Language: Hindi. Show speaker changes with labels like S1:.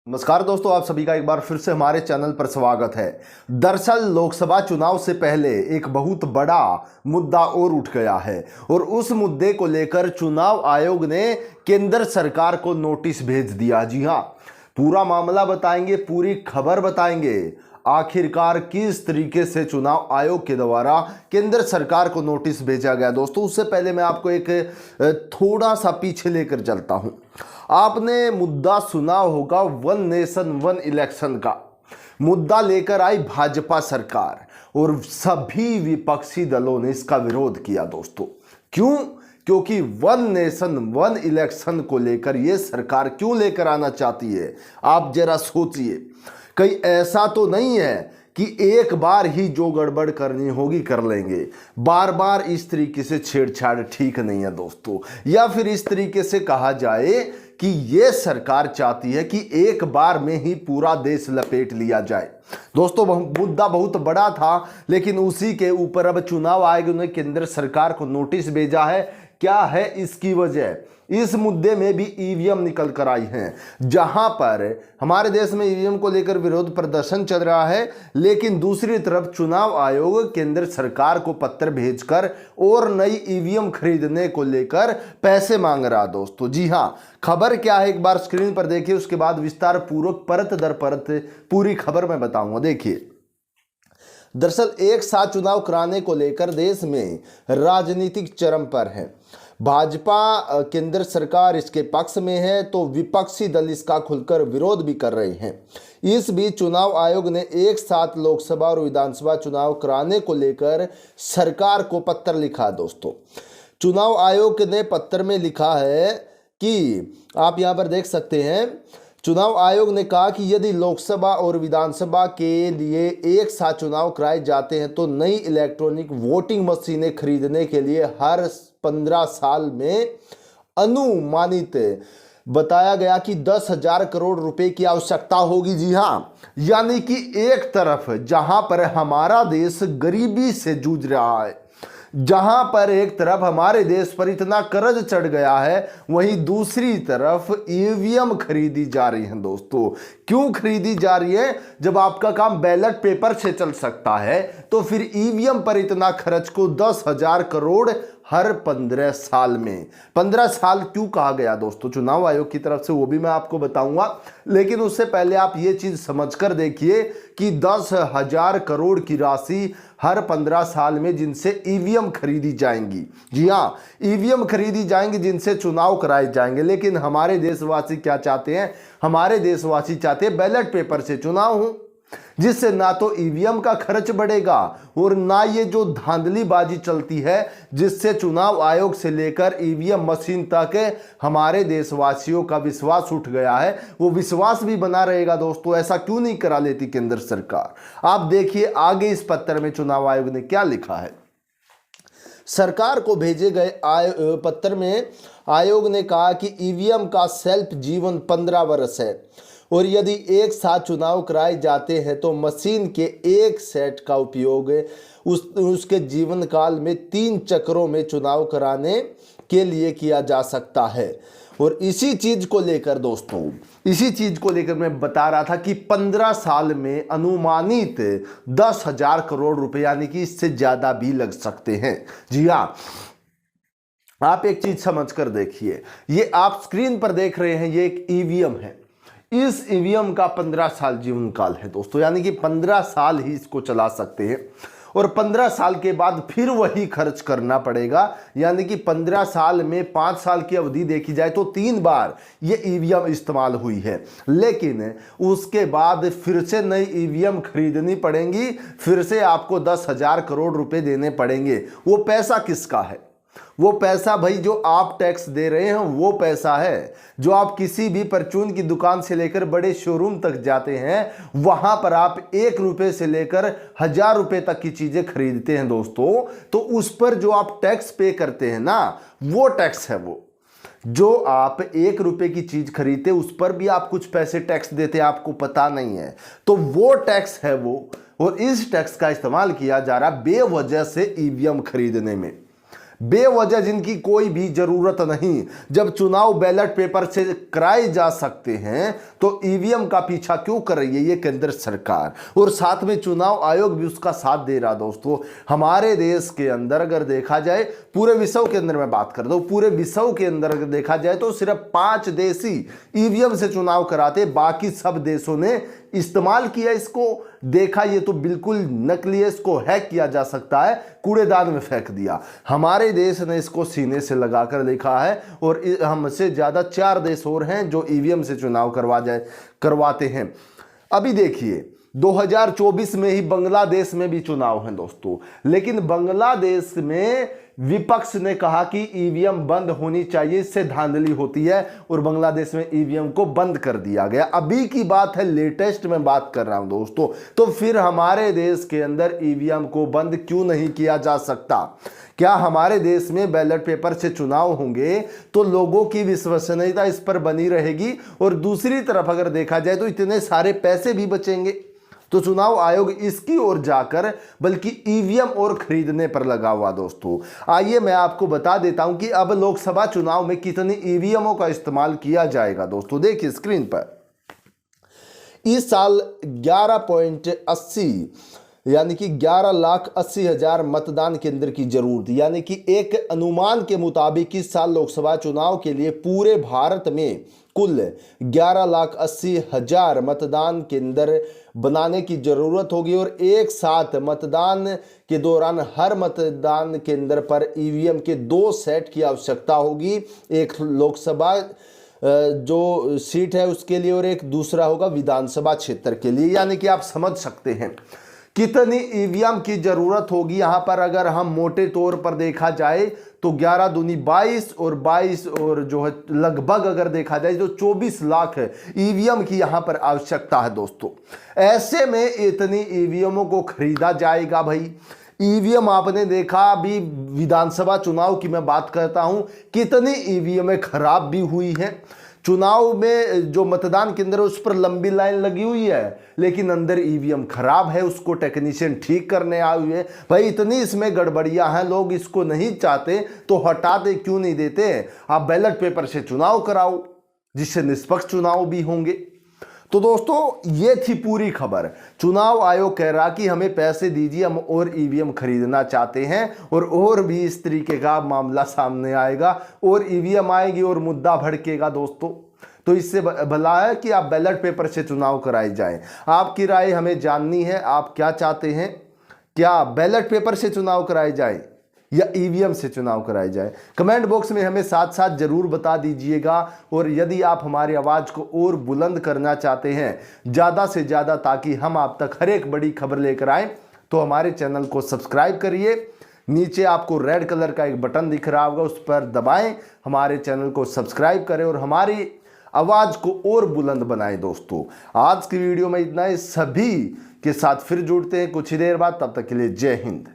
S1: नमस्कार दोस्तों, आप सभी का एक बार फिर से हमारे चैनल पर स्वागत है। दरअसल लोकसभा चुनाव से पहले एक बहुत बड़ा मुद्दा और उठ गया है और उस मुद्दे को लेकर चुनाव आयोग ने केंद्र सरकार को नोटिस भेज दिया। जी हां, पूरा मामला बताएंगे, पूरी खबर बताएंगे, आखिरकार किस तरीके से चुनाव आयोग के द्वारा केंद्र सरकार को नोटिस भेजा गया। दोस्तों, उससे पहले मैं आपको एक थोड़ा सा पीछे लेकर चलता हूं। आपने मुद्दा सुना होगा वन नेशन वन इलेक्शन का। मुद्दा लेकर आई भाजपा सरकार और सभी विपक्षी दलों ने इसका विरोध किया। दोस्तों, क्यों? क्योंकि वन नेशन वन इलेक्शन को लेकर यह सरकार क्यों लेकर आना चाहती है, आप जरा सोचिए। कहीं ऐसा तो नहीं है कि एक बार ही जो गड़बड़ करनी होगी कर लेंगे। बार बार इस तरीके से छेड़छाड़ ठीक नहीं है दोस्तों। या फिर इस तरीके से कहा जाए कि ये सरकार चाहती है कि एक बार में ही पूरा देश लपेट लिया जाए। दोस्तों, मुद्दा बहुत बड़ा था, लेकिन उसी के ऊपर अब चुनाव आयोग ने केंद्र सरकार को नोटिस भेजा है। क्या है इसकी वजह? इस मुद्दे में भी ईवीएम निकल कर आई हैं, जहां पर हमारे देश में ईवीएम को लेकर विरोध प्रदर्शन चल रहा है, लेकिन दूसरी तरफ चुनाव आयोग केंद्र सरकार को पत्र भेजकर और नई ईवीएम खरीदने को लेकर पैसे मांग रहा। दोस्तों, जी हां, खबर क्या है एक बार स्क्रीन पर देखिए, उसके बाद विस्तार पूर्वक परत दर परत पूरी खबर में बताऊंगा। देखिए, दरअसल एक साथ चुनाव कराने को लेकर देश में राजनीतिक चरम पर है। भाजपा केंद्र सरकार इसके पक्ष में है तो विपक्षी दल इसका खुलकर विरोध भी कर रहे हैं। इस बीच चुनाव आयोग ने एक साथ लोकसभा और विधानसभा चुनाव कराने को लेकर सरकार को पत्र लिखा। दोस्तों, चुनाव आयोग ने पत्र में लिखा है कि आप यहां पर देख सकते हैं, चुनाव आयोग ने कहा कि यदि लोकसभा और विधानसभा के लिए एक साथ चुनाव कराए जाते हैं तो नई इलेक्ट्रॉनिक वोटिंग मशीनें खरीदने के लिए हर 15 साल में अनुमानित बताया गया कि 10,000 करोड़ रुपए की आवश्यकता होगी। जी हां, यानी कि एक तरफ जहां पर हमारा देश गरीबी से जूझ रहा है, जहां पर एक तरफ हमारे देश पर इतना कर्ज चढ़ गया है, वहीं दूसरी तरफ ईवीएम खरीदी जा रही है। दोस्तों, क्यों खरीदी जा रही है? जब आपका काम बैलेट पेपर से चल सकता है तो फिर ईवीएम पर इतना खर्च को 10,000 करोड़ हर 15 साल में। 15 साल क्यों कहा गया दोस्तों चुनाव आयोग की तरफ से, वो भी मैं आपको बताऊंगा। लेकिन उससे पहले आप ये चीज समझकर देखिए कि 10,000 करोड़ की राशि हर 15 साल में जिनसे ईवीएम खरीदी जाएंगी। जी हाँ, ईवीएम खरीदी जाएंगी जिनसे चुनाव कराए जाएंगे। लेकिन हमारे देशवासी क्या चाहते हैं? हमारे देशवासी चाहते हैं बैलेट पेपर से चुनाव हो, जिससे ना तो ईवीएम का खर्च बढ़ेगा और ना ये जो धांधलीबाजी चलती है जिससे चुनाव आयोग से लेकर ईवीएम मशीन तक हमारे देशवासियों का विश्वास उठ गया है, वो विश्वास भी बना रहेगा। दोस्तों, ऐसा क्यों नहीं करा लेती केंद्र सरकार? आप देखिए आगे इस पत्र में चुनाव आयोग ने क्या लिखा है। सरकार को भेजे गए पत्र में आयोग ने कहा कि ईवीएम का सेल्फ जीवन 15 वर्ष है और यदि एक साथ चुनाव कराए जाते हैं तो मशीन के एक सेट का उपयोग उसके जीवन काल में 3 चक्रों में चुनाव कराने के लिए किया जा सकता है। और इसी चीज को लेकर दोस्तों, इसी चीज को लेकर मैं बता रहा था कि 15 साल में अनुमानित 10,000 करोड़ रुपए, यानी कि इससे ज्यादा भी लग सकते हैं। जी हाँ, आप एक चीज समझ कर देखिए, ये आप स्क्रीन पर देख रहे हैं, ये एक ईवीएम है। इस ईवीएम का 15 साल जीवन काल है दोस्तों, यानी कि 15 साल ही इसको चला सकते हैं और 15 साल के बाद फिर वही खर्च करना पड़ेगा। यानी कि 15 साल में 5 साल की अवधि देखी जाए तो 3 बार ये ईवीएम इस्तेमाल हुई है, लेकिन उसके बाद फिर से नई ईवीएम खरीदनी पड़ेंगी, फिर से आपको 10,000 करोड़ रुपए देने पड़ेंगे। वो पैसा किसका है? वो पैसा भाई जो आप टैक्स दे रहे हैं वो पैसा है। जो आप किसी भी परचून की दुकान से लेकर बड़े शोरूम तक जाते हैं, वहां पर आप 1 रुपए से लेकर 1,000 रुपए तक की चीजें खरीदते हैं दोस्तों, तो उस पर जो आप टैक्स पे करते हैं ना, वो टैक्स है। वो जो आप 1 रुपए की चीज खरीदते उस पर भी आप कुछ पैसे टैक्स देते हैं, आपको पता नहीं है, तो वो टैक्स है वो। और इस टैक्स का इस्तेमाल किया जा रहा बेवजह से ईवीएम खरीदने में। बेवजह जिनकी कोई भी जरूरत नहीं। जब चुनाव बैलेट पेपर से कराए जा सकते हैं तो ईवीएम का पीछा क्यों कर रही है ये केंद्र सरकार, और साथ में चुनाव आयोग भी उसका साथ दे रहा। दोस्तों हमारे देश के अंदर अगर देखा जाए, पूरे विश्व के अंदर मैं बात कर दूं, पूरे विश्व के अंदर अगर देखा जाए तो सिर्फ 5 देश ही ईवीएम से चुनाव कराते, बाकी सब देशों ने इस्तेमाल किया इसको, देखा ये तो बिल्कुल नकली है, इसको हैक किया जा सकता है, कूड़ेदान में फेंक दिया। हमारे देश ने इसको सीने से लगाकर देखा है, और हमसे ज्यादा 4 देश और हैं जो ईवीएम से चुनाव करवाते हैं। अभी देखिए 2024 में ही बांग्लादेश में भी चुनाव हैं दोस्तों, लेकिन बांग्लादेश में विपक्ष ने कहा कि ईवीएम बंद होनी चाहिए, इससे धांधली होती है, और बांग्लादेश में ईवीएम को बंद कर दिया गया। अभी की बात है, लेटेस्ट में बात कर रहा हूं दोस्तों। तो फिर हमारे देश के अंदर ईवीएम को बंद क्यों नहीं किया जा सकता? क्या हमारे देश में बैलेट पेपर से चुनाव होंगे तो लोगों की विश्वसनीयता इस पर बनी रहेगी, और दूसरी तरफ अगर देखा जाए तो इतने सारे पैसे भी बचेंगे। तो चुनाव आयोग इसकी ओर जाकर बल्कि ईवीएम और खरीदने पर लगा हुआ। दोस्तों आइए मैं आपको बता देता हूं कि अब लोकसभा चुनाव में कितनी ईवीएमओ का इस्तेमाल किया जाएगा। दोस्तों देखिए स्क्रीन पर, इस साल 11.80 यानी कि 11,80,000 मतदान केंद्र की जरूरत, यानी कि एक अनुमान के मुताबिक इस साल लोकसभा चुनाव के लिए पूरे भारत में कुल 11,80,000 मतदान केंद्र बनाने की जरूरत होगी, और एक साथ मतदान के दौरान हर मतदान केंद्र पर ईवीएम के 2 सेट की आवश्यकता होगी। एक लोकसभा जो सीट है उसके लिए, और एक दूसरा होगा विधानसभा क्षेत्र के लिए। यानी कि आप समझ सकते हैं कितनी ईवीएम की जरूरत होगी। यहां पर अगर हम मोटे तौर पर देखा जाए तो 11 दूनी 22 और 22 और जो है लगभग अगर देखा जाए तो 24 लाख ईवीएम की यहां पर आवश्यकता है। दोस्तों ऐसे में इतनी ईवीएमों को खरीदा जाएगा भाई। ईवीएम आपने देखा, अभी विधानसभा चुनाव की मैं बात करता हूं, कितनी ईवीएम खराब भी हुई है। चुनाव में जो मतदान केंद्र है उस पर लंबी लाइन लगी हुई है, लेकिन अंदर ईवीएम खराब है, उसको टेक्नीशियन ठीक करने आए हुए हैं। भाई इतनी इसमें गड़बड़ियां हैं, लोग इसको नहीं चाहते तो हटा दे, क्यों नहीं देते? आप बैलेट पेपर से चुनाव कराओ जिससे निष्पक्ष चुनाव भी होंगे। तो दोस्तों ये थी पूरी खबर। चुनाव आयोग कह रहा कि हमें पैसे दीजिए, हम और ईवीएम खरीदना चाहते हैं, और भी इस तरीके का मामला सामने आएगा, और ईवीएम आएगी और मुद्दा भड़केगा। दोस्तों तो इससे भला है कि आप बैलेट पेपर से चुनाव कराए जाएं। आपकी राय हमें जाननी है, आप क्या चाहते हैं? क्या बैलेट पेपर से चुनाव कराए जाए या ईवीएम से चुनाव कराए जाए? कमेंट बॉक्स में हमें साथ साथ जरूर बता दीजिएगा। और यदि आप हमारी आवाज़ को और बुलंद करना चाहते हैं ज़्यादा से ज़्यादा, ताकि हम आप तक हर एक बड़ी खबर लेकर आएँ, तो हमारे चैनल को सब्सक्राइब करिए। नीचे आपको रेड कलर का एक बटन दिख रहा होगा, उस पर दबाएं, हमारे चैनल को सब्सक्राइब करें और हमारी आवाज़ को और बुलंद बनाएं। दोस्तों आज की वीडियो में इतना ही, सभी के साथ फिर जुड़ते हैं कुछ ही देर बाद, तब तक के लिए जय हिंद।